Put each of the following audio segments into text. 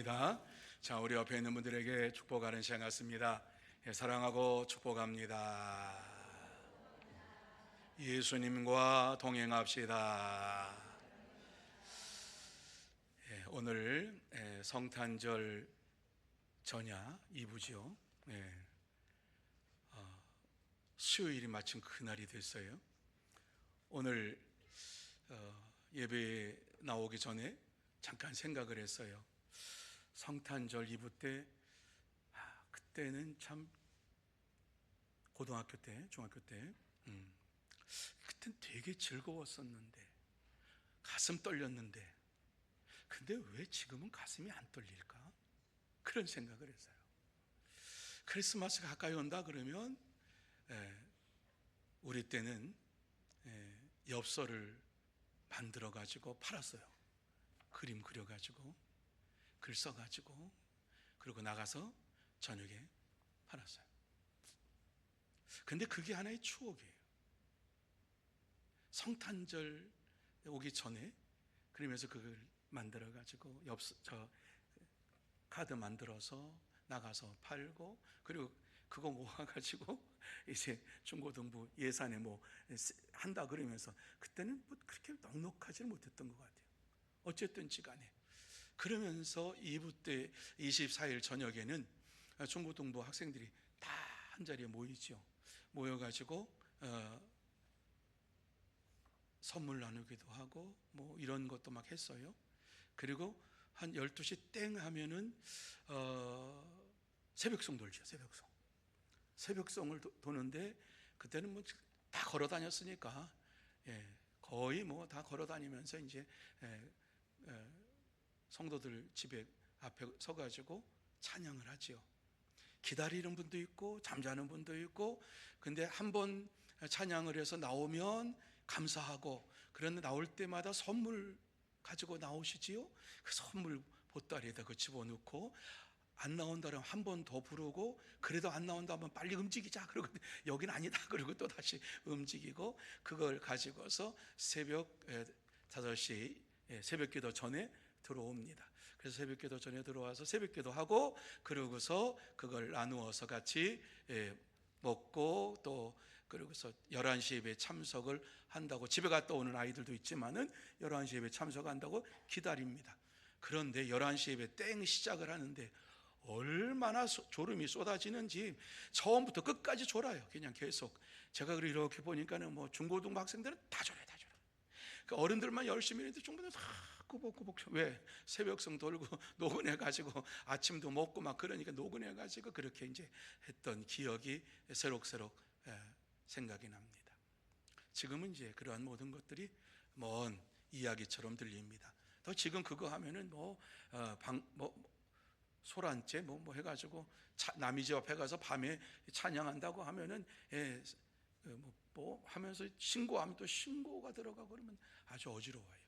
축복합니다. 자, 우리 옆에 있는 분들에게 축복하는 시간 같습니다. 사랑하고 축복합니다. 예수님과 동행합시다. 오늘 성탄절 전야 2부죠. 수요일이 마침 그날이 됐어요. 오늘 예배에 나오기 전에 잠깐 생각을 했어요. 성탄절 2부 때 그때는 참 고등학교 때, 중학교 때 그땐 되게 즐거웠었는데, 가슴 떨렸는데, 근데 왜 지금은 가슴이 안 떨릴까? 그런 생각을 했어요. 크리스마스가 가까이 온다 그러면 우리 때는 엽서를 만들어 가지고 팔았어요. 그림 그려 가지고 글 써 가지고, 그리고 나가서 저녁에 팔았어요. 근데 그게 하나의 추억이에요. 성탄절 오기 전에 그러면서 그걸 만들어 가지고 카드 만들어서 나가서 팔고, 그리고 그거 모아가지고 이제 중고등부 예산에 뭐 한다 그러면서, 그때는 뭐 그렇게 넉넉하지는 못했던 것 같아요. 어쨌든지 간에 그러면서 2부 때 24일 저녁에는 중고등부 학생들이 다 한자리에 모이죠. 모여가지고 선물 나누기도 하고 뭐 이런 것도 막 했어요. 그리고 한 12시 땡 하면은 새벽송 돌죠. 새벽송을 도는데, 그때는 뭐 다 걸어 다녔으니까 거의 뭐 다 걸어 다니면서 이제 성도들 집에 앞에 서가지고 찬양을 하죠. 기다리는 분도 있고 잠자는 분도 있고, 근데 한번 찬양을 해서 나오면 감사하고, 그런데 나올 때마다 선물 가지고 나오시지요. 그 선물 보따리에다 그 집어넣고, 안 나온다 그러면 한 번 더 부르고, 그래도 안 나온다 하면 빨리 움직이자 그러고, 여긴 아니다 그러고 또 다시 움직이고, 그걸 가지고서 새벽 5시 새벽기도 전에 들어옵니다. 그래서 새벽기도 전에 들어와서 새벽기도 하고, 그러고서 그걸 나누어서 같이 먹고, 또 그러고서 11시 예배 참석을 한다고, 집에 갔다 오는 아이들도 있지만은 11시 예배 참석한다고 기다립니다. 그런데 11시 예배 땡 시작을 하는데 얼마나 졸음이 쏟아지는지 처음부터 끝까지 졸아요. 그냥 계속. 제가 이렇게 보니까는 뭐 중고등부 학생들은 다 졸아요. 그 어른들만 열심히 했는데 중고등부 다 꾸벅꾸벅. 왜? 새벽성 돌고 노근해가지고 아침도 먹고 막 그러니까 노근해가지고 그렇게 이제 했던 기억이 새록새록 생각이 납니다. 지금은 이제 그러한 모든 것들이 먼 이야기처럼 들립니다. 또 지금 그거 하면은 소란째 뭐 해가지고 남이 집 앞에 가서 밤에 찬양한다고 하면은 뭐 하면서 신고하면 또 신고가 들어가고 그러면 아주 어지러워요.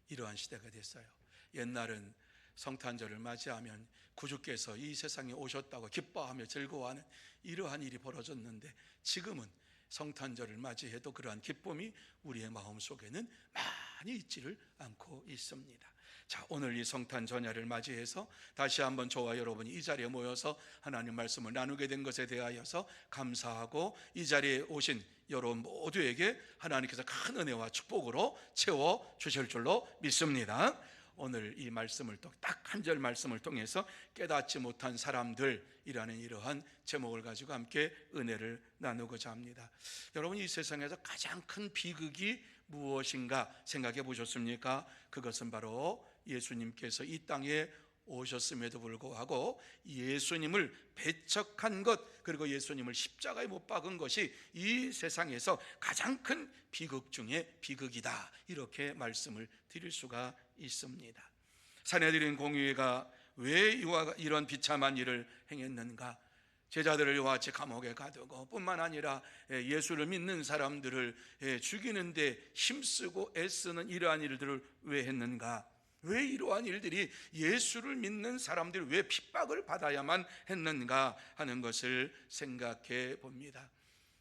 이러한 시대가 됐어요. 옛날은 성탄절을 맞이하면 구주께서 이 세상에 오셨다고 기뻐하며 즐거워하는 이러한 일이 벌어졌는데, 지금은 성탄절을 맞이해도 그러한 기쁨이 우리의 마음속에는 많이 있지를 않고 있습니다. 자, 오늘 이 성탄 전야를 맞이해서 다시 한번 저와 여러분이 이 자리에 모여서 하나님 말씀을 나누게 된 것에 대하여서 감사하고, 이 자리에 오신 여러분 모두에게 하나님께서 큰 은혜와 축복으로 채워 주실 줄로 믿습니다. 오늘 이 말씀을 또 딱 한 절 말씀을 통해서 깨닫지 못한 사람들이라는 이러한 제목을 가지고 함께 은혜를 나누고자 합니다. 여러분, 이 세상에서 가장 큰 비극이 무엇인가 생각해 보셨습니까? 그것은 바로 예수님께서 이 땅에 오셨음에도 불구하고 예수님을 배척한 것, 그리고 예수님을 십자가에 못 박은 것이 이 세상에서 가장 큰 비극 중에 비극이다, 이렇게 말씀을 드릴 수가 있습니다. 산헤드린 공의회가 왜 이런 비참한 일을 행했는가? 제자들을 이와 같이 감옥에 가두고, 뿐만 아니라 예수를 믿는 사람들을 죽이는데 힘쓰고 애쓰는 이러한 일들을 왜 했는가? 왜 이러한 일들이 예수를 믿는 사람들이 왜 핍박을 받아야만 했는가 하는 것을 생각해 봅니다.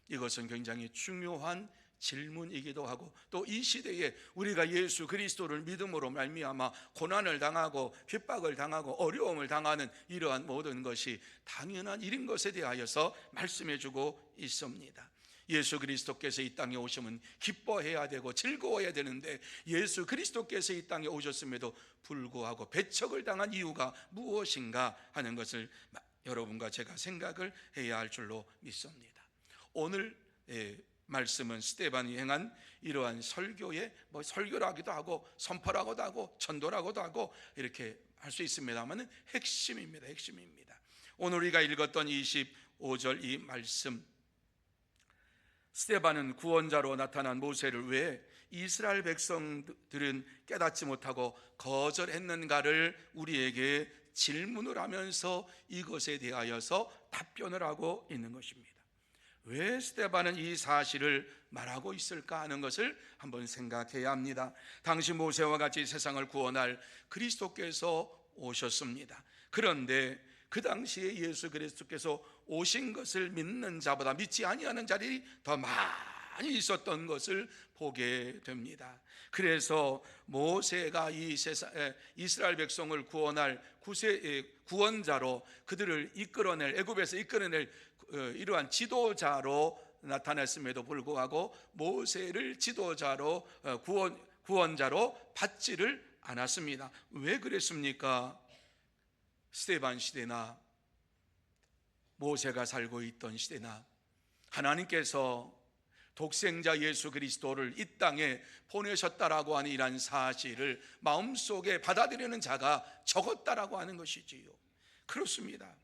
이것은 굉장히 중요한 질문이기도 하고, 또 이 시대에 우리가 예수 그리스도를 믿음으로 말미암아 고난을 당하고 핍박을 당하고 어려움을 당하는 이러한 모든 것이 당연한 일인 것에 대하여서 말씀해 주고 있습니다. 예수 그리스도께서 이 땅에 오시면 기뻐해야 되고 즐거워야 되는데, 예수 그리스도께서 이 땅에 오셨음에도 불구하고 배척을 당한 이유가 무엇인가 하는 것을 여러분과 제가 생각을 해야 할 줄로 믿습니다. 오늘 말씀은 스데반이 행한 이러한 설교의 설교라기도 하고 선포라고도 하고 전도라고도 하고 이렇게 할 수 있습니다만 핵심입니다. 핵심입니다. 오늘 우리가 읽었던 25절 이 말씀, 스데반은 구원자로 나타난 모세를 왜 이스라엘 백성들은 깨닫지 못하고 거절했는가를 우리에게 질문을 하면서 이것에 대하여서 답변을 하고 있는 것입니다. 왜 스데반은 이 사실을 말하고 있을까 하는 것을 한번 생각해야 합니다. 당시 모세와 같이 세상을 구원할 그리스도께서 오셨습니다. 그런데 그 당시에 예수 그리스도께서 오신 것을 믿는 자보다 믿지 아니하는 자들이 더 많이 있었던 것을 보게 됩니다. 그래서 모세가 이 이스라엘 백성을 구원할 구원자로, 그들을 이끌어낼, 애굽에서 이끌어낼 이러한 지도자로 나타났음에도 불구하고 모세를 지도자로 구원자로 받지를 않았습니다. 왜 그랬습니까? 스데반 시대나 모세가 살고 있던 시대나 하나님께서 독생자 예수 그리스도를 이 땅에 보내셨다라고 하는 이러한 사실을 마음속에 받아들이는 자가 적었다라고 하는 것이지요. 그렇습니다.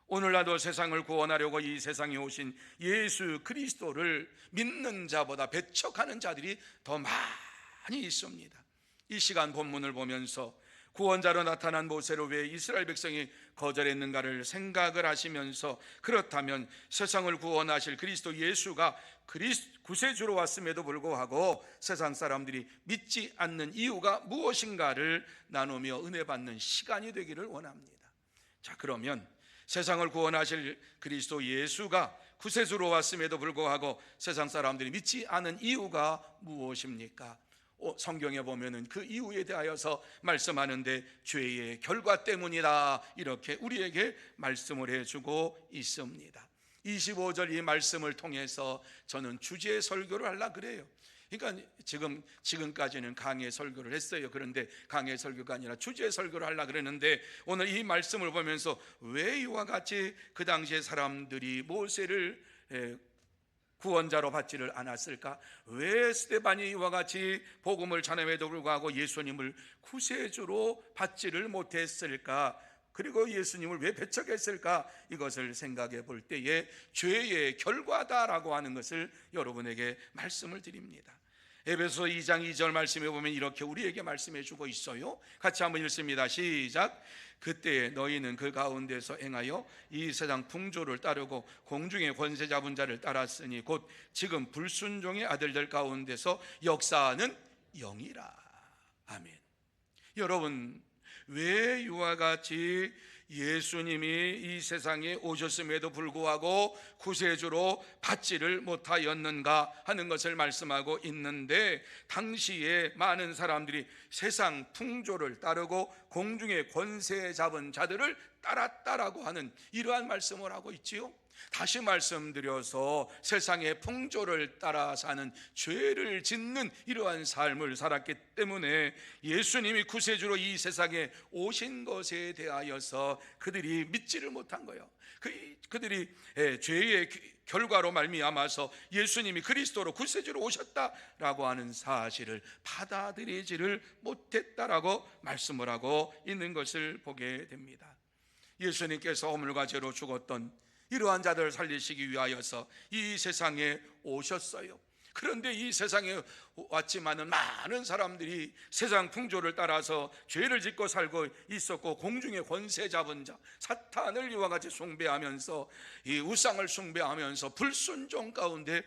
오늘날도 세상을 구원하려고 이 세상에 오신 예수 그리스도를 믿는 자보다 배척하는 자들이 더 많이 있습니다. 이 시간 본문을 보면서 구원자로 나타난 모세를 왜 이스라엘 백성이 거절했는가를 생각을 하시면서, 그렇다면 세상을 구원하실 그리스도 예수가 구세주로 왔음에도 불구하고 세상 사람들이 믿지 않는 이유가 무엇인가를 나누며 은혜 받는 시간이 되기를 원합니다. 자, 그러면 세상을 구원하실 그리스도 예수가 구세주로 왔음에도 불구하고 세상 사람들이 믿지 않은 이유가 무엇입니까? 성경에 보면은 그 이유에 대하여서 말씀하는데 죄의 결과 때문이다, 이렇게 우리에게 말씀을 해주고 있습니다. 25절 이 말씀을 통해서 저는 주제 설교를 하려고 그래요. 그러니까 지금까지는 강해 설교를 했어요. 그런데 강해 설교가 아니라 주제 설교를 하려고 그랬는데, 오늘 이 말씀을 보면서 왜 이와 같이 그 당시의 사람들이 모세를 구원자로 받지를 않았을까? 왜 스데반이 이와 같이 복음을 전함에도 불구하고 예수님을 구세주로 받지를 못했을까? 그리고 예수님을 왜 배척했을까? 이것을 생각해 볼 때에 죄의 결과다라고 하는 것을 여러분에게 말씀을 드립니다. 에베소 2장 2절 말씀에 보면 이렇게 우리에게 말씀해 주고 있어요. 같이 한번 읽습니다. 시작. 그때 너희는 그 가운데서 행하여 이 세상 풍조를 따르고 공중의 권세 잡은 자를 따랐으니 곧 지금 불순종의 아들들 가운데서 역사하는 영이라. 아멘. 여러분, 왜 이와 같이 예수님이 이 세상에 오셨음에도 불구하고 구세주로 받지를 못하였는가 하는 것을 말씀하고 있는데, 당시에 많은 사람들이 세상 풍조를 따르고 공중의 권세 잡은 자들을 따랐다라고 하는 이러한 말씀을 하고 있지요. 다시 말씀드려서 세상의 풍조를 따라 사는, 죄를 짓는 이러한 삶을 살았기 때문에 예수님이 구세주로 이 세상에 오신 것에 대하여서 그들이 믿지를 못한 거예요. 그들이 죄의 결과로 말미암아서 예수님이 그리스도로 구세주로 오셨다라고 하는 사실을 받아들이지를 못했다라고 말씀을 하고 있는 것을 보게 됩니다. 예수님께서 허물과 죄로 죽었던 이러한 자들을 살리시기 위하여서 이 세상에 오셨어요. 그런데 이 세상에 왔지만은 많은 사람들이 세상 풍조를 따라서 죄를 짓고 살고 있었고, 공중의 권세 잡은 자 사탄을 이와 같이 숭배하면서 이 우상을 숭배하면서 불순종 가운데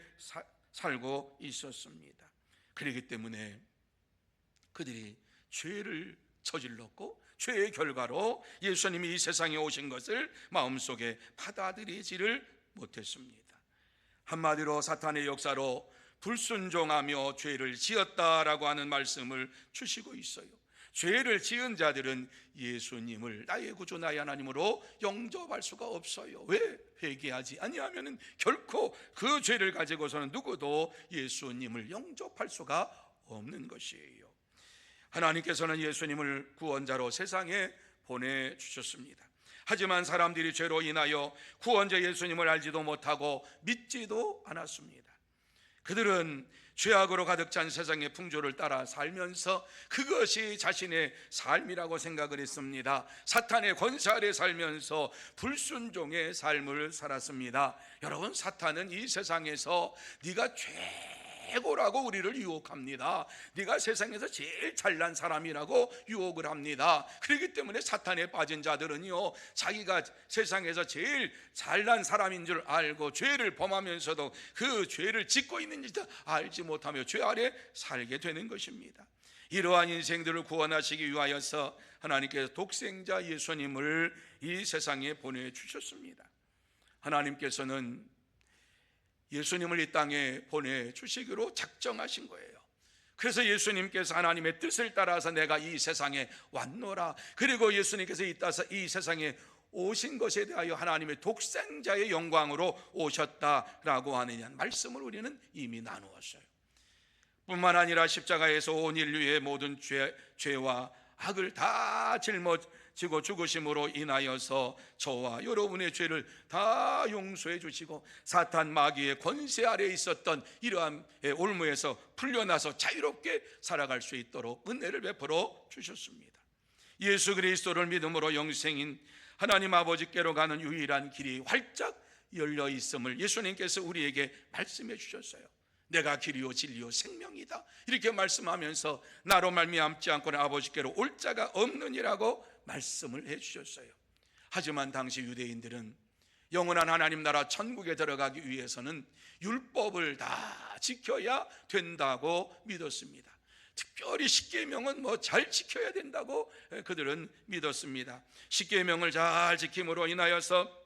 살고 있었습니다. 그렇기 때문에 그들이 죄를 저질렀고 죄의 결과로 예수님이 이 세상에 오신 것을 마음속에 받아들이지를 못했습니다. 한마디로 사탄의 역사로 불순종하며 죄를 지었다라고 하는 말씀을 주시고 있어요. 죄를 지은 자들은 예수님을 나의 구주 나의 하나님으로 영접할 수가 없어요. 왜? 회개하지 아니하면 결코 그 죄를 가지고서는 누구도 예수님을 영접할 수가 없는 것이에요. 하나님께서는 예수님을 구원자로 세상에 보내주셨습니다. 하지만 사람들이 죄로 인하여 구원자 예수님을 알지도 못하고 믿지도 않았습니다. 그들은 죄악으로 가득 찬 세상의 풍조를 따라 살면서 그것이 자신의 삶이라고 생각을 했습니다. 사탄의 권세 아래 살면서 불순종의 삶을 살았습니다. 여러분, 사탄은 이 세상에서 네가 최고라고 우리를 유혹합니다. 네가 세상에서 제일 잘난 사람이라고 유혹을 합니다. 그렇기 때문에 사탄에 빠진 자들은요, 자기가 세상에서 제일 잘난 사람인 줄 알고 죄를 범하면서도 그 죄를 짓고 있는지도 알지 못하며 죄 아래 살게 되는 것입니다. 이러한 인생들을 구원하시기 위하여서 하나님께서 독생자 예수님을 이 세상에 보내주셨습니다. 하나님께서는 예수님을 이 땅에 보내주시기로 작정하신 거예요. 그래서 예수님께서 하나님의 뜻을 따라서 내가 이 세상에 왔노라, 그리고 예수님께서 이 세상에 오신 것에 대하여 하나님의 독생자의 영광으로 오셨다라고 하는 말씀을 우리는 이미 나누었어요. 뿐만 아니라 십자가에서 온 인류의 모든 죄와 악을 다 짊어지고 죽으심으로 인하여서 저와 여러분의 죄를 다 용서해 주시고 사탄 마귀의 권세 아래에 있었던 이러한 올무에서 풀려나서 자유롭게 살아갈 수 있도록 은혜를 베풀어 주셨습니다. 예수 그리스도를 믿음으로 영생인 하나님 아버지께로 가는 유일한 길이 활짝 열려 있음을 예수님께서 우리에게 말씀해 주셨어요. 내가 길이요 진리요 생명이다, 이렇게 말씀하면서 나로 말미암지 않고는 아버지께로 올 자가 없느니라고 말씀을 해주셨어요. 하지만 당시 유대인들은 영원한 하나님 나라 천국에 들어가기 위해서는 율법을 다 지켜야 된다고 믿었습니다. 특별히 십계명은 잘 지켜야 된다고 그들은 믿었습니다. 십계명을 잘 지킴으로 인하여서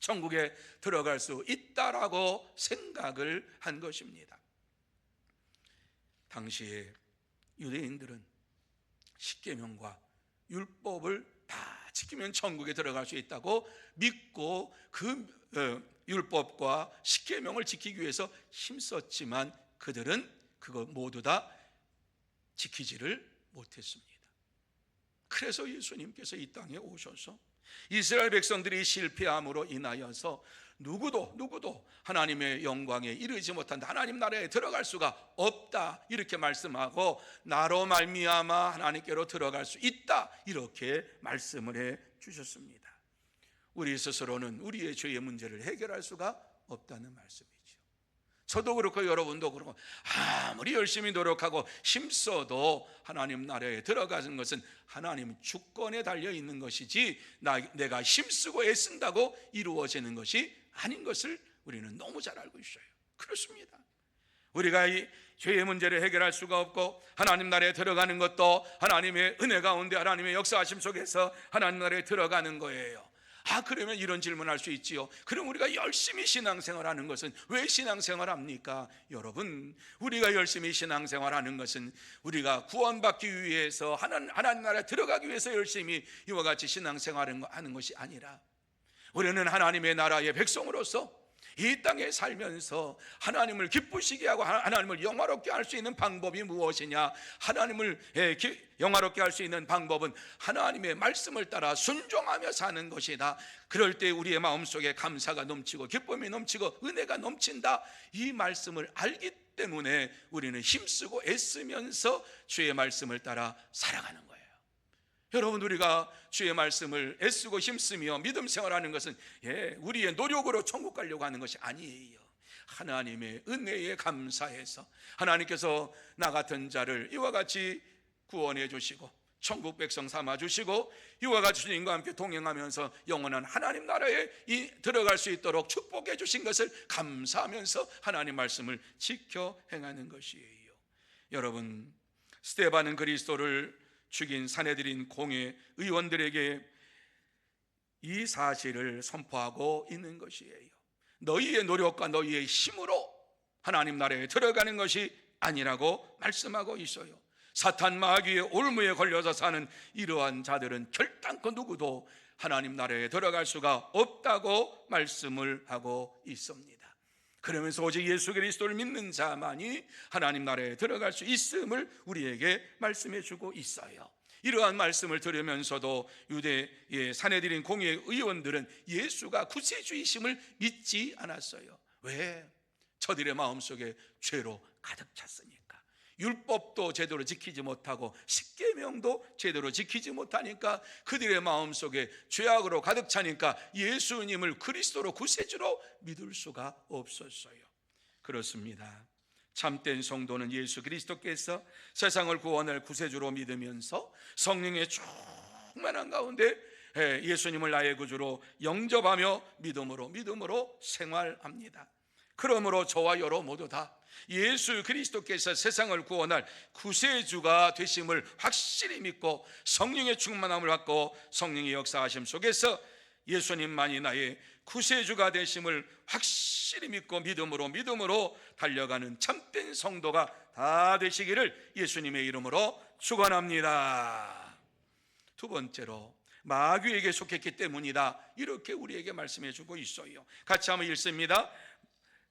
천국에 들어갈 수 있다라고 생각을 한 것입니다. 당시에 유대인들은 십계명과 율법을 다 지키면 천국에 들어갈 수 있다고 믿고 그 율법과 십계명을 지키기 위해서 힘썼지만 그들은 그거 모두 다 지키지를 못했습니다. 그래서 예수님께서 이 땅에 오셔서 이스라엘 백성들이 실패함으로 인하여서 누구도 하나님의 영광에 이르지 못한다, 하나님 나라에 들어갈 수가 없다, 이렇게 말씀하고 나로 말미암아 하나님께로 들어갈 수 있다, 이렇게 말씀을 해 주셨습니다. 우리 스스로는 우리의 죄의 문제를 해결할 수가 없다는 말씀이죠. 저도 그렇고 여러분도 그렇고 아무리 열심히 노력하고 힘써도 하나님 나라에 들어가는 것은 하나님 주권에 달려 있는 것이지 내가 힘쓰고 애쓴다고 이루어지는 것이 아닌 것을 우리는 너무 잘 알고 있어요. 그렇습니다. 우리가 이 죄의 문제를 해결할 수가 없고 하나님 나라에 들어가는 것도 하나님의 은혜 가운데 하나님의 역사하심 속에서 하나님 나라에 들어가는 거예요. 그러면 이런 질문할 수 있지요. 그럼 우리가 열심히 신앙생활하는 것은 왜 신앙생활합니까? 여러분, 우리가 열심히 신앙생활하는 것은 우리가 구원받기 위해서 하나님 나라에 들어가기 위해서 열심히 이와 같이 신앙생활을 하는 것이 아니라 우리는 하나님의 나라의 백성으로서 이 땅에 살면서 하나님을 기쁘시게 하고 하나님을 영화롭게 할 수 있는 방법이 무엇이냐? 하나님을 영화롭게 할 수 있는 방법은 하나님의 말씀을 따라 순종하며 사는 것이다. 그럴 때 우리의 마음속에 감사가 넘치고 기쁨이 넘치고 은혜가 넘친다, 이 말씀을 알기 때문에 우리는 힘쓰고 애쓰면서 주의 말씀을 따라 살아가는 거예요. 여러분, 우리가 주의 말씀을 애쓰고 힘쓰며 믿음 생활하는 것은 우리의 노력으로 천국 가려고 하는 것이 아니에요. 하나님의 은혜에 감사해서 하나님께서 나 같은 자를 이와 같이 구원해 주시고 천국 백성 삼아 주시고 이와 같이 주님과 함께 동행하면서 영원한 하나님 나라에 들어갈 수 있도록 축복해 주신 것을 감사하면서 하나님 말씀을 지켜 행하는 것이에요. 여러분, 스데반은 그리스도를 죽인 사내들인 공회 의원들에게 이 사실을 선포하고 있는 것이에요. 너희의 노력과 너희의 힘으로 하나님 나라에 들어가는 것이 아니라고 말씀하고 있어요. 사탄 마귀의 올무에 걸려서 사는 이러한 자들은 결단코 누구도 하나님 나라에 들어갈 수가 없다고 말씀을 하고 있습니다. 그러면서 오직 예수 그리스도를 믿는 자만이 하나님 나라에 들어갈 수 있음을 우리에게 말씀해 주고 있어요. 이러한 말씀을 들으면서도 유대의 산헤드린 공회 의원들은 예수가 구세주이심을 믿지 않았어요. 왜? 저들의 마음속에 죄로 가득 찼으니까. 율법도 제대로 지키지 못하고 십계명도 제대로 지키지 못하니까 그들의 마음속에 죄악으로 가득 차니까 예수님을 그리스도로 구세주로 믿을 수가 없었어요. 그렇습니다. 참된 성도는 예수 그리스도께서 세상을 구원할 구세주로 믿으면서 성령의 충만한 가운데 예수님을 나의 구주로 영접하며 믿음으로 생활합니다. 그러므로 저와 여러 모두 다 예수 그리스도께서 세상을 구원할 구세주가 되심을 확실히 믿고 성령의 충만함을 받고 성령의 역사하심 속에서 예수님만이 나의 구세주가 되심을 확실히 믿고 믿음으로 달려가는 참된 성도가 다 되시기를 예수님의 이름으로 축원합니다. 두 번째로 마귀에게 속했기 때문이다, 이렇게 우리에게 말씀해 주고 있어요. 같이 한번 읽습니다.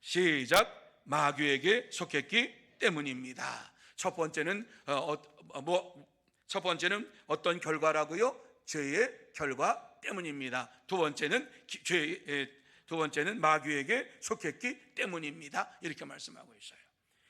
시작. 마귀에게 속했기 때문입니다. 첫 번째는 어떤 결과라고요? 죄의 결과 때문입니다. 두 번째는 마귀에게 속했기 때문입니다. 이렇게 말씀하고 있어요.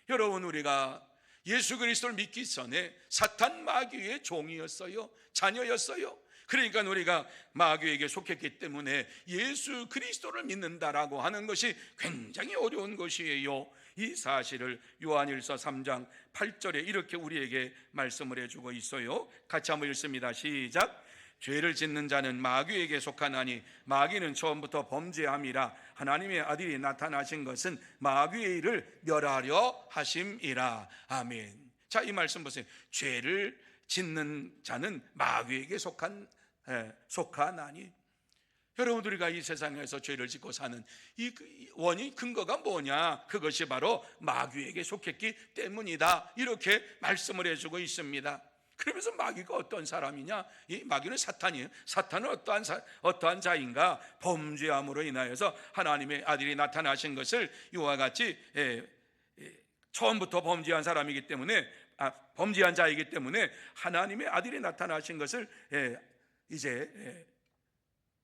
여러분, 우리가 예수 그리스도를 믿기 전에 사탄 마귀의 종이었어요. 자녀였어요. 그러니까 우리가 마귀에게 속했기 때문에 예수 그리스도를 믿는다라고 하는 것이 굉장히 어려운 것이에요. 이 사실을 요한일서 3장 8절에 이렇게 우리에게 말씀을 해주고 있어요. 같이 한번 읽습니다. 시작. 죄를 짓는 자는 마귀에게 속하나니 마귀는 처음부터 범죄함이라. 하나님의 아들이 나타나신 것은 마귀의 일을 멸하려 하심이라. 아멘. 자, 이 말씀 보세요. 죄를 짓는 자는 마귀에게 속하나니. 여러분, 우리가 이 세상에서 죄를 짓고 사는 이 원인 근거가 뭐냐? 그것이 바로 마귀에게 속했기 때문이다, 이렇게 말씀을 해주고 있습니다. 그러면서 마귀가 어떤 사람이냐? 이 마귀는 사탄이에요. 사탄은 어떠한 자인가? 범죄함으로 인하여서 하나님의 아들이 나타나신 것을 이와 같이 처음부터 범죄한 사람이기 때문에 범죄한 자이기 때문에 하나님의 아들이 나타나신 것을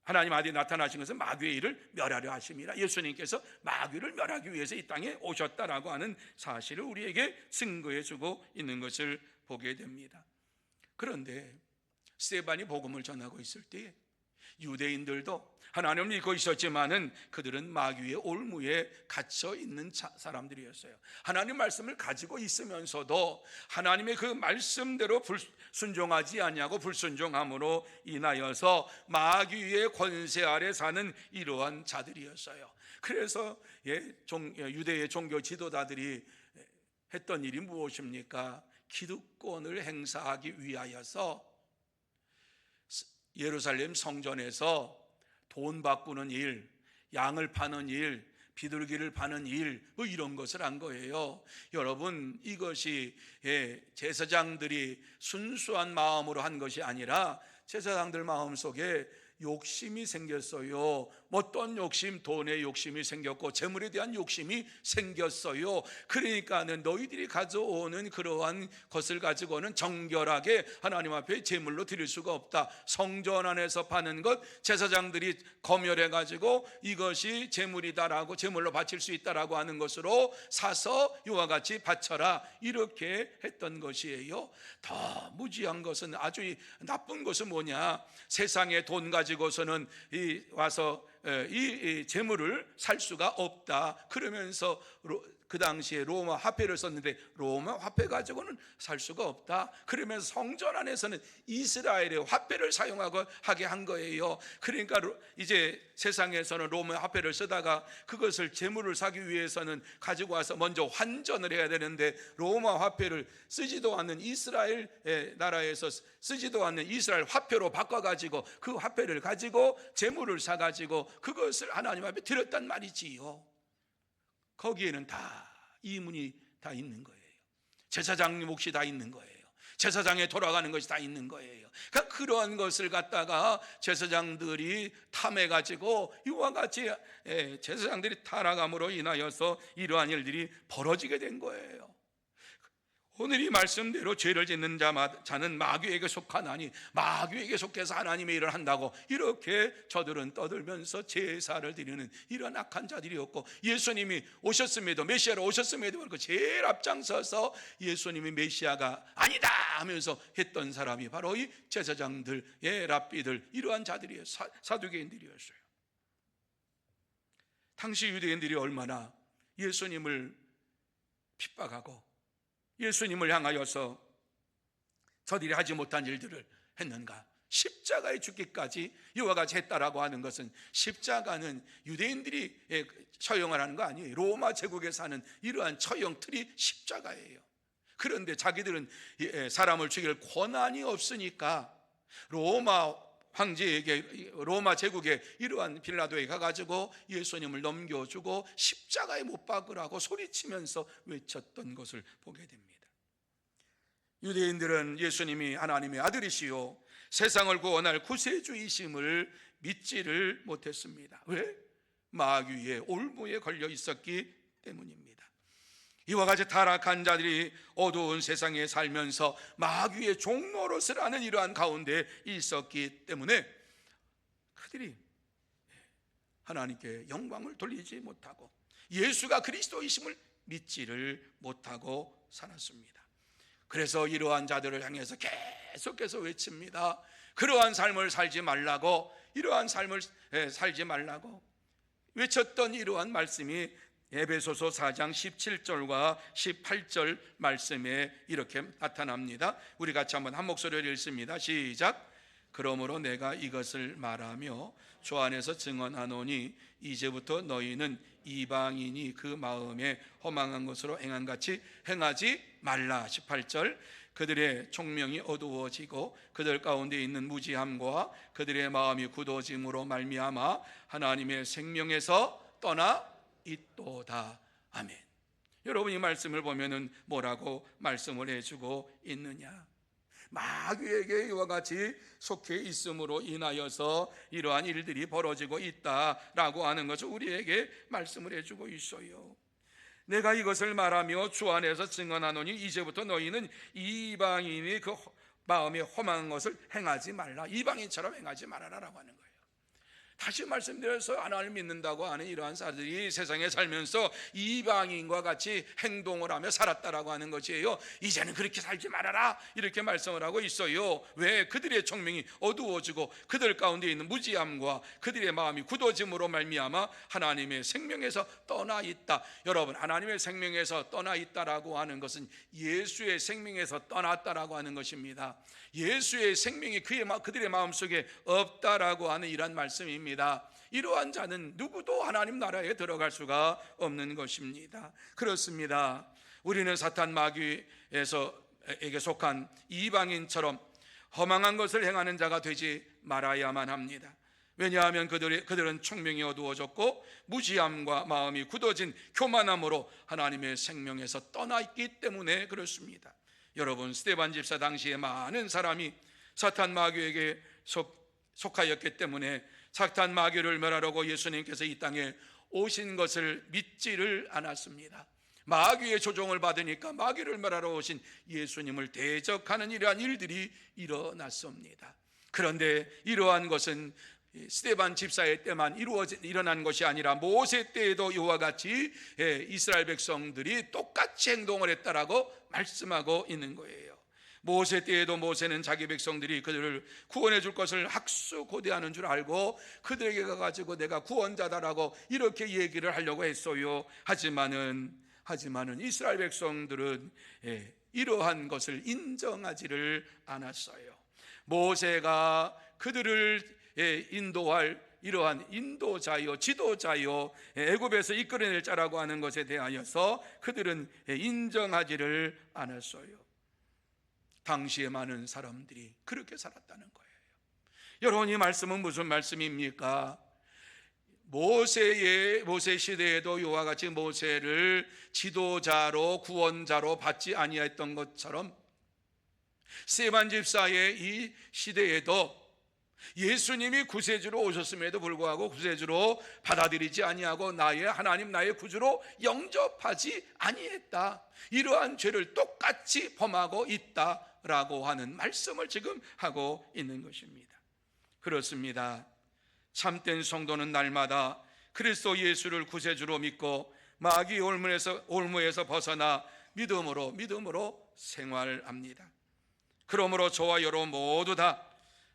하나님 아들이 나타나신 것은 마귀의 일을 멸하려 하심이라. 예수님께서 마귀를 멸하기 위해서 이 땅에 오셨다라고 하는 사실을 우리에게 증거해 주고 있는 것을 보게 됩니다. 그런데 스데반이 복음을 전하고 있을 때 유대인들도 하나님을 믿고 있었지만은 그들은 마귀의 올무에 갇혀 있는 사람들이었어요. 하나님 말씀을 가지고 있으면서도 하나님의 그 말씀대로 순종하지 않냐고 불순종함으로 인하여서 마귀의 권세 아래 사는 이러한 자들이었어요. 그래서 유대의 종교 지도자들이 했던 일이 무엇입니까? 기득권을 행사하기 위하여서 예루살렘 성전에서 돈 바꾸는 일, 양을 파는 일, 비둘기를 파는 일, 이런 것을 한 거예요. 여러분, 이것이 제사장들이 순수한 마음으로 한 것이 아니라 제사장들 마음속에 욕심이 생겼어요. 어떤 욕심? 돈의 욕심이 생겼고 재물에 대한 욕심이 생겼어요. 그러니까는 너희들이 가져오는 그러한 것을 가지고는 정결하게 하나님 앞에 제물로 드릴 수가 없다. 성전 안에서 파는 것 제사장들이 검열해 가지고 이것이 제물이다라고, 제물로 바칠 수 있다라고 하는 것으로 사서 이와 같이 바쳐라, 이렇게 했던 것이에요. 더 무지한 것은, 아주 나쁜 것은 뭐냐? 세상에 돈 가지고서는 와서 이 재물을 살 수가 없다. 그러면서 그 당시에 로마 화폐를 썼는데 로마 화폐 가지고는 살 수가 없다. 그러면서 성전 안에서는 이스라엘의 화폐를 하게 한 거예요. 그러니까 이제 세상에서는 로마 화폐를 쓰다가 그것을 재물을 사기 위해서는 가지고 와서 먼저 환전을 해야 되는데 로마 화폐를 쓰지도 않는 이스라엘 나라에서 쓰지도 않는 이스라엘 화폐로 바꿔가지고 그 화폐를 가지고 재물을 사가지고 그것을 하나님 앞에 드렸단 말이지요. 거기에는 다 이문이 다 있는 거예요. 제사장 몫이 다 있는 거예요. 제사장에 돌아가는 것이 다 있는 거예요. 그러니까 그러한 것을 갖다가 제사장들이 탐해가지고 이와 같이 제사장들이 타락함으로 인하여서 이러한 일들이 벌어지게 된 거예요. 오늘 이 말씀대로 죄를 짓는 자는 마귀에게 속하나니 마귀에게 속해서 하나님의 일을 한다고 이렇게 저들은 떠들면서 제사를 드리는 이런 악한 자들이었고, 예수님이 오셨음에도, 메시아로 오셨음에도 그렇고 제일 앞장서서 예수님이 메시아가 아니다 하면서 했던 사람이 바로 이 제사장들, 랍비들, 이러한 자들이에요. 사두개인들이었어요. 당시 유대인들이 얼마나 예수님을 핍박하고 예수님을 향하여서 저들이 하지 못한 일들을 했는가. 십자가에 죽기까지 이와 같이 했다라고 하는 것은, 십자가는 유대인들이 처형을 하는 거 아니에요. 로마 제국에 사는 이러한 처형 틀이 십자가예요. 그런데 자기들은 사람을 죽일 권한이 없으니까 로마 황제에게, 로마 제국에 이러한 빌라도에 가가지고 예수님을 넘겨주고 십자가에 못 박으라고 소리치면서 외쳤던 것을 보게 됩니다. 유대인들은 예수님이 하나님의 아들이시요 세상을 구원할 구세주이심을 믿지를 못했습니다. 왜? 마귀의 올무에 걸려 있었기 때문입니다. 이와 같이 타락한 자들이 어두운 세상에 살면서 마귀의 종노릇을 하는 이러한 가운데 있었기 때문에 그들이 하나님께 영광을 돌리지 못하고 예수가 그리스도이심을 믿지를 못하고 살았습니다. 그래서 이러한 자들을 향해서 계속해서 외칩니다. 그러한 삶을 살지 말라고, 이러한 삶을 살지 말라고 외쳤던 이러한 말씀이 에베소서 4장 17절과 18절 말씀에 이렇게 나타납니다. 우리 같이 한번 한 목소리로 읽습니다. 시작. 그러므로 내가 이것을 말하며 주 안에서 증언하노니 이제부터 너희는 이방인이 그 마음에 허망한 것으로 행한 같이 행하지 말라. 18절. 그들의 총명이 어두워지고 그들 가운데 있는 무지함과 그들의 마음이 굳어짐으로 말미암아 하나님의 생명에서 떠나 있도다. 아멘. 여러분, 이 말씀을 보면은 뭐라고 말씀을 해주고 있느냐? 마귀에게 이와 같이 속해 있음으로 인하여서 이러한 일들이 벌어지고 있다라고 하는 것을 우리에게 말씀을 해주고 있어요. 내가 이것을 말하며 주 안에서 증언하노니 이제부터 너희는 이방인이 그 마음에 험한 것을 행하지 말라. 이방인처럼 행하지 말아라라고 하는 거예요. 다시 말씀드려서 하나님을 믿는다고 하는 이러한 사람들이 세상에 살면서 이방인과 같이 행동을 하며 살았다라고 하는 것이에요. 이제는 그렇게 살지 말아라 이렇게 말씀을 하고 있어요. 왜? 그들의 총명이 어두워지고 그들 가운데 있는 무지함과 그들의 마음이 굳어짐으로 말미암아 하나님의 생명에서 떠나 있다. 여러분, 하나님의 생명에서 떠나 있다라고 하는 것은 예수의 생명에서 떠났다라고 하는 것입니다. 예수의 생명이 그들의 마음속에 없다라고 하는 이런 말씀입니다. 이러한 자는 누구도 하나님 나라에 들어갈 수가 없는 것입니다. 그렇습니다. 우리는 사탄 마귀에게 속한 이방인처럼 허망한 것을 행하는 자가 되지 말아야만 합니다. 왜냐하면 그들은 총명이 어두워졌고 무지함과 마음이 굳어진 교만함으로 하나님의 생명에서 떠나 있기 때문에 그렇습니다. 여러분, 스데반 집사 당시에 많은 사람이 사탄 마귀에게 속하였기 때문에 사탄 마귀를 멸하려고 예수님께서 이 땅에 오신 것을 믿지를 않았습니다. 마귀의 조종을 받으니까 마귀를 멸하러 오신 예수님을 대적하는 이러한 일들이 일어났습니다. 그런데 이러한 것은 스데반 집사의 때만 일어난 것이 아니라 모세 때에도 이와 같이 이스라엘 백성들이 똑같이 행동을 했다라고 말씀하고 있는 거예요. 모세 때에도 모세는 자기 백성들이 그들을 구원해 줄 것을 학수고대하는 줄 알고 그들에게 가가지고 내가 구원자다라고 이렇게 얘기를 하려고 했어요. 하지만은 이스라엘 백성들은 이러한 것을 인정하지를 않았어요. 모세가 그들을 인도할 이러한 인도자요 지도자요 애굽에서 이끌어낼 자라고 하는 것에 대하여서 그들은 인정하지를 않았어요. 당시에 많은 사람들이 그렇게 살았다는 거예요. 여러분, 이 말씀은 무슨 말씀입니까? 모세 시대에도 이와 같이 모세를 지도자로 구원자로 받지 아니했던 것처럼 스데반 집사의 이 시대에도 예수님이 구세주로 오셨음에도 불구하고 구세주로 받아들이지 아니하고 나의 하나님 나의 구주로 영접하지 아니했다, 이러한 죄를 똑같이 범하고 있다라고 하는 말씀을 지금 하고 있는 것입니다. 그렇습니다. 참된 성도는 날마다 그리스도 예수를 구세주로 믿고 마귀의 올무에서 벗어나 믿음으로 생활합니다. 그러므로 저와 여러분 모두 다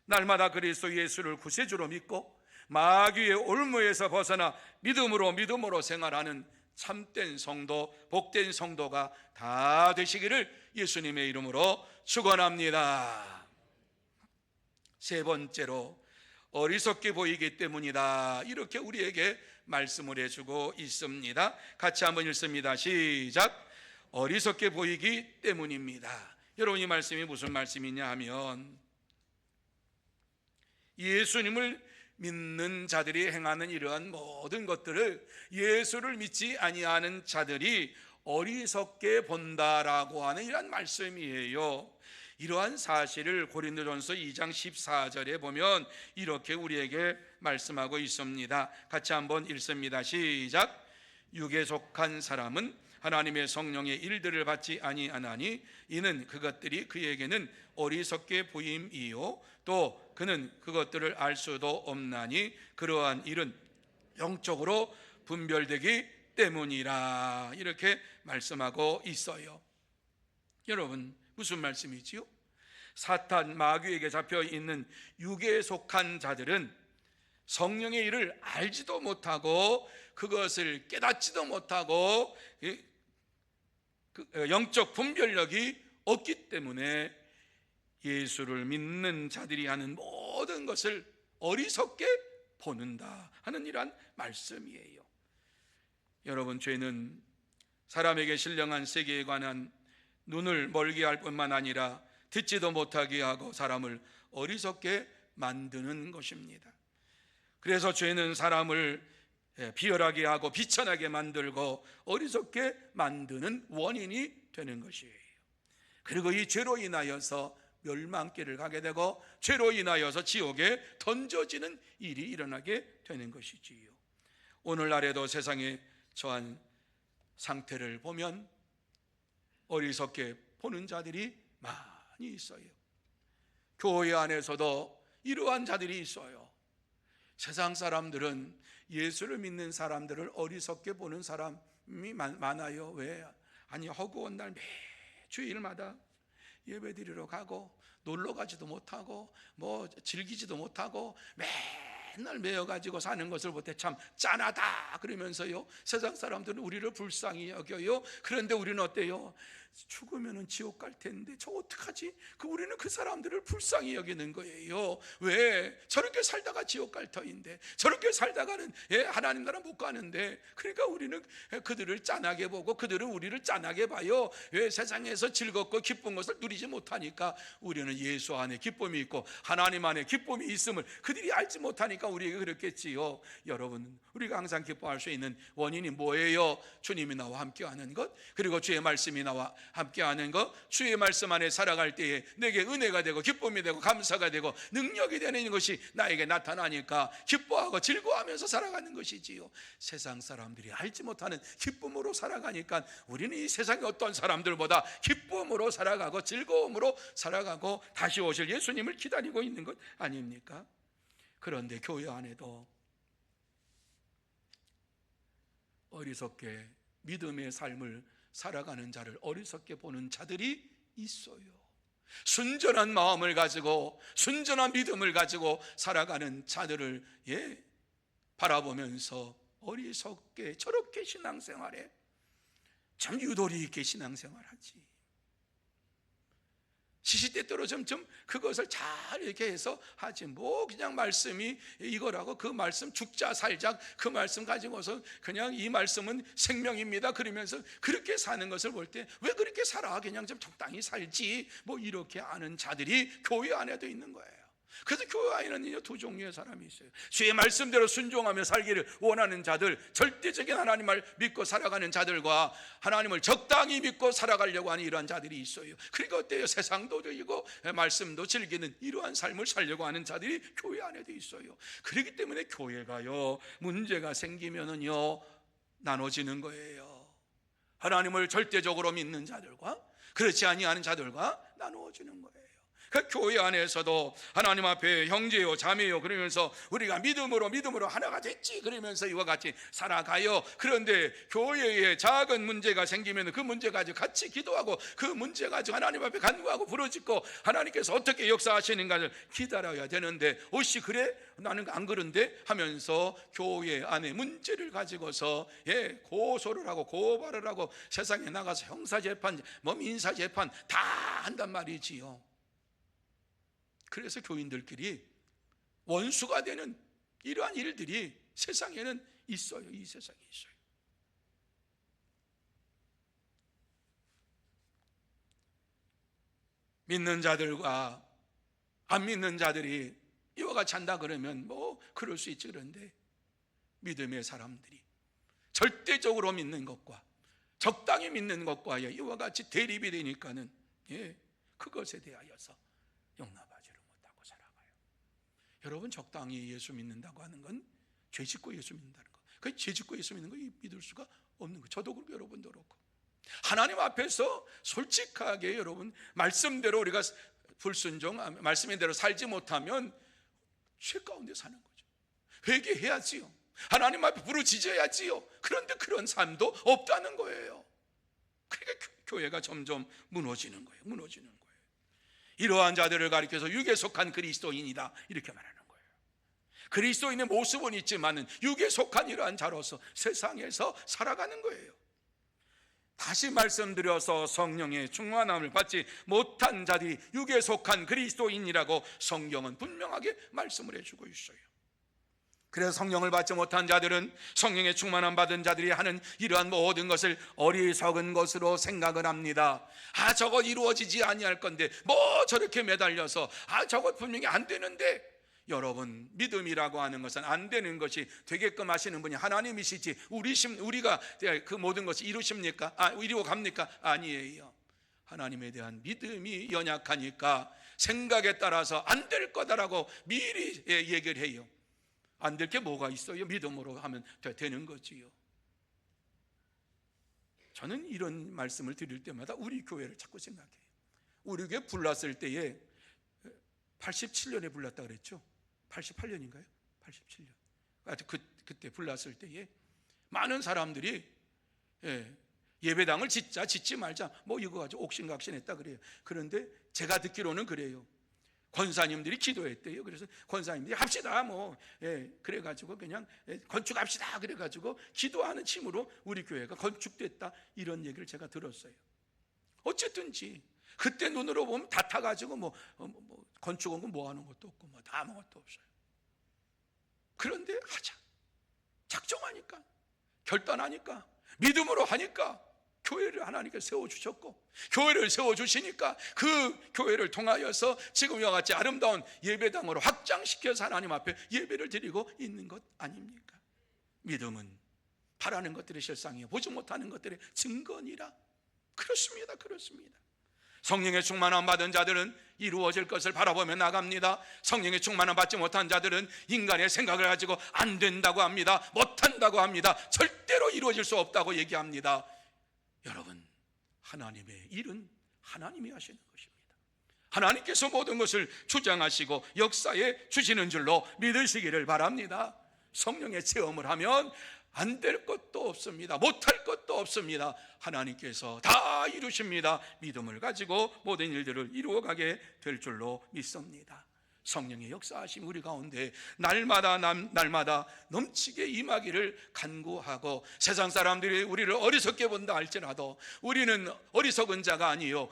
날마다 그리스도 예수를 구세주로 믿고 마귀의 올무에서 벗어나 믿음으로 생활하는 참된 성도, 복된 성도가 다 되시기를 예수님의 이름으로 축원합니다. 세 번째로 어리석게 보이기 때문이다, 이렇게 우리에게 말씀을 해주고 있습니다. 같이 한번 읽습니다. 시작. 어리석게 보이기 때문입니다. 여러분, 이 말씀이 무슨 말씀이냐 하면 예수님을 믿는 자들이 행하는 이러한 모든 것들을 예수를 믿지 아니하는 자들이 어리석게 본다라고 하는 이러한 말씀이에요. 이러한 사실을 고린도전서 2장 14절에 보면 이렇게 우리에게 말씀하고 있습니다. 같이 한번 읽습니다. 시작. 육에 속한 사람은 하나님의 성령의 일들을 받지 아니하나니 이는 그것들이 그에게는 어리석게 보임이요 또 그는 그것들을 알 수도 없나니 그러한 일은 영적으로 분별되기 때문이라, 이렇게 말씀하고 있어요. 여러분, 무슨 말씀이지요? 사탄 마귀에게 잡혀 있는 육에 속한 자들은 성령의 일을 알지도 못하고 그것을 깨닫지도 못하고 영적 분별력이 없기 때문에 예수를 믿는 자들이 하는 모든 것을 어리석게 보는다 하는 이러한 말씀이에요. 여러분, 죄는 사람에게 신령한 세계에 관한 눈을 멀게 할 뿐만 아니라 듣지도 못하게 하고 사람을 어리석게 만드는 것입니다. 그래서 죄는 사람을 비열하게 하고 비천하게 만들고 어리석게 만드는 원인이 되는 것이에요. 그리고 이 죄로 인하여서 멸망길을 가게 되고 죄로 인하여서 지옥에 던져지는 일이 일어나게 되는 것이지요. 오늘날에도 세상에 처한 상태를 보면 어리석게 보는 자들이 많이 있어요. 교회 안에서도 이러한 자들이 있어요. 세상 사람들은 예수를 믿는 사람들을 어리석게 보는 사람이 많아요. 왜? 아니, 허구한 날 매주일마다 예배 드리러 가고 놀러 가지도 못하고 뭐 즐기지도 못하고 맨날 매여가지고 사는 것을 볼 때 참 짠하다 그러면서요, 세상 사람들은 우리를 불쌍히 여겨요. 그런데 우리는 어때요? 죽으면 지옥 갈 텐데 저 어떡하지? 우리는 그 사람들을 불쌍히 여기는 거예요. 왜? 저렇게 살다가 지옥 갈 터인데, 저렇게 살다가는 하나님 나라 못 가는데, 그러니까 우리는 그들을 짠하게 보고 그들은 우리를 짠하게 봐요. 왜? 세상에서 즐겁고 기쁜 것을 누리지 못하니까. 우리는 예수 안에 기쁨이 있고 하나님 안에 기쁨이 있음을 그들이 알지 못하니까 우리에게 그렇겠지요. 여러분, 우리가 항상 기뻐할 수 있는 원인이 뭐예요? 주님이 나와 함께하는 것, 그리고 주의 말씀이 나와 함께하는 것, 주의 말씀 안에 살아갈 때에 내게 은혜가 되고 기쁨이 되고 감사가 되고 능력이 되는 것이 나에게 나타나니까 기뻐하고 즐거워하면서 살아가는 것이지요. 세상 사람들이 알지 못하는 기쁨으로 살아가니까 우리는 이 세상의 어떤 사람들보다 기쁨으로 살아가고 즐거움으로 살아가고 다시 오실 예수님을 기다리고 있는 것 아닙니까? 그런데 교회 안에도 어리석게 믿음의 삶을 살아가는 자를 어리석게 보는 자들이 있어요. 순전한 마음을 가지고 순전한 믿음을 가지고 살아가는 자들을 바라보면서 어리석게 저렇게 신앙생활해, 참 유도리 있게 신앙생활하지. 시시때때로 좀 그것을 잘 이렇게 해서 하지, 뭐 그냥 말씀이 이거라고 그 말씀 죽자 살자 그 말씀 가지고서 그냥 이 말씀은 생명입니다 그러면서 그렇게 사는 것을 볼 때 왜 그렇게 살아? 그냥 좀 적당히 살지, 뭐 이렇게 아는 자들이 교회 안에도 있는 거예요. 그래서 교회 안에는 두 종류의 사람이 있어요. 주의 말씀대로 순종하며 살기를 원하는 자들, 절대적인 하나님을 믿고 살아가는 자들과 하나님을 적당히 믿고 살아가려고 하는 이러한 자들이 있어요. 그러니까 어때요? 세상도 즐기고 말씀도 즐기는 이러한 삶을 살려고 하는 자들이 교회 안에도 있어요. 그렇기 때문에 교회가요, 문제가 생기면은요 나눠지는 거예요. 하나님을 절대적으로 믿는 자들과 그렇지 아니하는 자들과 나누어지는 거예요. 그 교회 안에서도 하나님 앞에 형제요 자매요 그러면서 우리가 믿음으로 하나가 됐지 그러면서 이와 같이 살아가요. 그런데 교회에 작은 문제가 생기면 그 문제 가지고 같이 기도하고 그 문제 가지고 하나님 앞에 간구하고 부르짖고 하나님께서 어떻게 역사하시는가를 기다려야 되는데 혹시 그래? 나는 안 그런데 하면서 교회 안에 문제를 가지고서 고소를 하고 고발을 하고 세상에 나가서 형사재판 뭐 민사재판 다 한단 말이지요. 그래서 교인들끼리 원수가 되는 이러한 일들이 세상에는 있어요. 이 세상에 있어요. 믿는 자들과 안 믿는 자들이 이와 같이 한다 그러면 뭐 그럴 수 있지. 그런데 믿음의 사람들이 절대적으로 믿는 것과 적당히 믿는 것과 이와 같이 대립이 되니까는 그것에 대하여서 용납하지를 못하고 살아가요. 여러분, 적당히 예수 믿는다고 하는 건 죄 짓고 예수 믿는다는 거. 그 죄 짓고 예수 믿는 거 믿을 수가 없는 거. 저도 그렇고 여러분도 그렇고. 하나님 앞에서 솔직하게 여러분 말씀대로 우리가 불순종 말씀대로 살지 못하면 죄 가운데 사는 거죠. 회개해야지요. 하나님 앞에 부르짖어야지요. 그런데 그런 삶도 없다는 거예요. 그러니까 교회가 점점 무너지는 거예요. 무너지는 거예요. 이러한 자들을 가리켜서 육에 속한 그리스도인이다 이렇게 말하는 거예요. 그리스도인의 모습은 있지만은 육에 속한 이러한 자로서 세상에서 살아가는 거예요. 다시 말씀드려서 성령의 충만함을 받지 못한 자들이 육에 속한 그리스도인이라고 성경은 분명하게 말씀을 해주고 있어요. 그래서 성령을 받지 못한 자들은 성령의 충만함 받은 자들이 하는 이러한 모든 것을 어리석은 것으로 생각을 합니다. 저거 이루어지지 아니할 건데 뭐 저렇게 매달려서 저거 분명히 안 되는데. 여러분, 믿음이라고 하는 것은 안 되는 것이 되게끔 하시는 분이 하나님이시지 우리가 그 모든 것을 이루십니까? 이루어 갑니까? 아니에요. 하나님에 대한 믿음이 연약하니까 생각에 따라서 안 될 거다라고 미리 얘기를 해요. 안 될 게 뭐가 있어요? 믿음으로 하면 되는 거지요. 저는 이런 말씀을 드릴 때마다 우리 교회를 자꾸 생각해요. 우리 교회 불났을 때에 87년에 불났다 그랬죠. 88년인가요? 87년. 그때 불났을 때에 많은 사람들이 예배당을 짓지 말자 뭐 이거 가지고 옥신각신했다 그래요. 그런데 제가 듣기로는 그래요. 권사님들이 기도했대요. 그래서 권사님들이 합시다 그래가지고 그냥 건축합시다 그래가지고 기도하는 힘으로 우리 교회가 건축됐다 이런 얘기를 제가 들었어요. 어쨌든지 그때 눈으로 보면 다 타가지고 건축은 뭐 하는 것도 없고 다 아무것도 없어요. 그런데 하자 작정하니까 결단하니까 믿음으로 하니까 교회를 하나님께서 세워주셨고 교회를 세워주시니까 그 교회를 통하여서 지금 이와 같이 아름다운 예배당으로 확장시켜서 하나님 앞에 예배를 드리고 있는 것 아닙니까? 믿음은 바라는 것들의 실상이요 보지 못하는 것들의 증거니라. 그렇습니다. 성령의 충만함 받은 자들은 이루어질 것을 바라보며 나갑니다. 성령의 충만함 받지 못한 자들은 인간의 생각을 가지고 안 된다고 합니다. 못한다고 합니다. 절대로 이루어질 수 없다고 얘기합니다. 여러분, 하나님의 일은 하나님이 하시는 것입니다. 하나님께서 모든 것을 주장하시고 역사에 주시는 줄로 믿으시기를 바랍니다. 성령의 체험을 하면 안 될 것도 없습니다. 못할 것도 없습니다. 하나님께서 다 이루십니다. 믿음을 가지고 모든 일들을 이루어가게 될 줄로 믿습니다. 성령의 역사하심 우리 가운데 날마다 넘치게 임하기를 간구하고 세상 사람들이 우리를 어리석게 본다 할지라도 우리는 어리석은 자가 아니요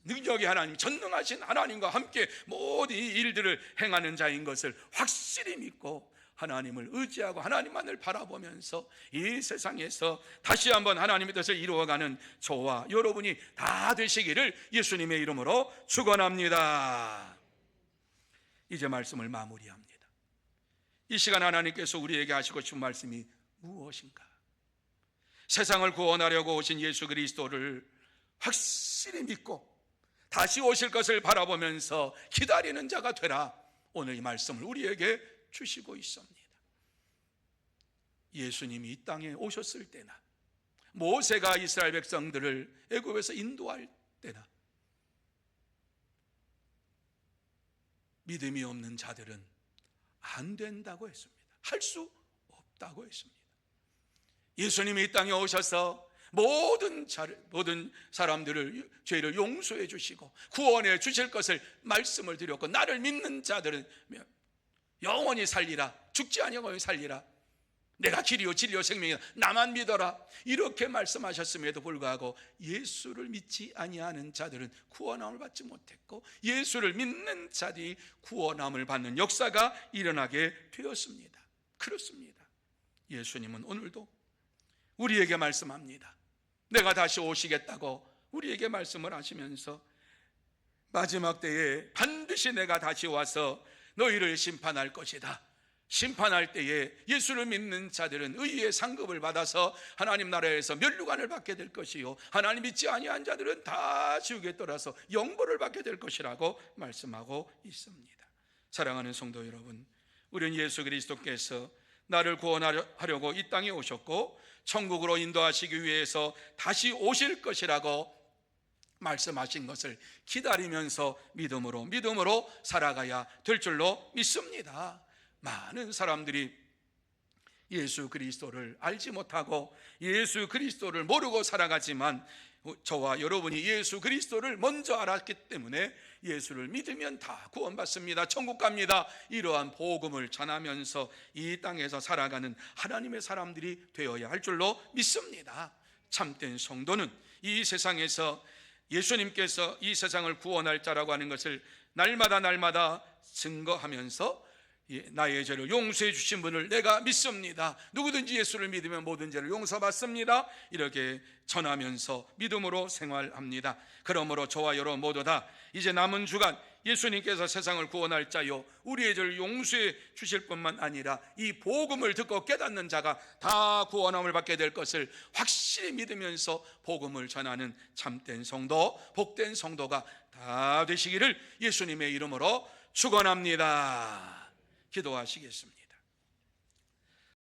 능력의 하나님, 전능하신 하나님과 함께 모든 일들을 행하는 자인 것을 확실히 믿고 하나님을 의지하고 하나님만을 바라보면서 이 세상에서 다시 한번 하나님의 뜻을 이루어가는 저와 여러분이 다 되시기를 예수님의 이름으로 축원합니다. 이제 말씀을 마무리합니다. 이 시간 하나님께서 우리에게 하시고 싶은 말씀이 무엇인가? 세상을 구원하려고 오신 예수 그리스도를 확실히 믿고 다시 오실 것을 바라보면서 기다리는 자가 되라. 오늘 이 말씀을 우리에게 주시고 있습니다. 예수님이 이 땅에 오셨을 때나 모세가 이스라엘 백성들을 애굽에서 인도할 때나 믿음이 없는 자들은 안 된다고 했습니다. 할 수 없다고 했습니다. 예수님이 이 땅에 오셔서 모든 사람들을 죄를 용서해 주시고 구원해 주실 것을 말씀을 드렸고, 나를 믿는 자들은 영원히 살리라, 죽지 아니하고 살리라, 내가 길이요 진리요 생명이다, 나만 믿어라, 이렇게 말씀하셨음에도 불구하고 예수를 믿지 아니하는 자들은 구원함을 받지 못했고, 예수를 믿는 자들이 구원함을 받는 역사가 일어나게 되었습니다. 그렇습니다. 예수님은 오늘도 우리에게 말씀합니다. 내가 다시 오시겠다고 우리에게 말씀을 하시면서 마지막 때에 반드시 내가 다시 와서 너희를 심판할 것이다. 심판할 때에 예수를 믿는 자들은 의의 상급을 받아서 하나님 나라에서 면류관을 받게 될 것이요, 하나님 믿지 아니한 자들은 다 지옥에 떨어서 영벌을 받게 될 것이라고 말씀하고 있습니다. 사랑하는 성도 여러분, 우리는 예수 그리스도께서 나를 구원하려고 이 땅에 오셨고 천국으로 인도하시기 위해서 다시 오실 것이라고 말씀하신 것을 기다리면서 믿음으로 살아가야 될 줄로 믿습니다. 많은 사람들이 예수 그리스도를 알지 못하고 예수 그리스도를 모르고 살아가지만, 저와 여러분이 예수 그리스도를 먼저 알았기 때문에 예수를 믿으면 다 구원받습니다, 천국 갑니다, 이러한 복음을 전하면서 이 땅에서 살아가는 하나님의 사람들이 되어야 할 줄로 믿습니다. 참된 성도는 이 세상에서 예수님께서 이 세상을 구원할 자라고 하는 것을 날마다 증거하면서 나의 죄를 용서해 주신 분을 내가 믿습니다, 누구든지 예수를 믿으면 모든 죄를 용서받습니다, 이렇게 전하면서 믿음으로 생활합니다. 그러므로 저와 여러분 모두 다 이제 남은 주간 예수님께서 세상을 구원할 자요, 우리의 죄를 용서해 주실 뿐만 아니라 이 복음을 듣고 깨닫는 자가 다 구원함을 받게 될 것을 확실히 믿으면서 복음을 전하는 참된 성도, 복된 성도가 다 되시기를 예수님의 이름으로 축원합니다. 기도하시겠습니다.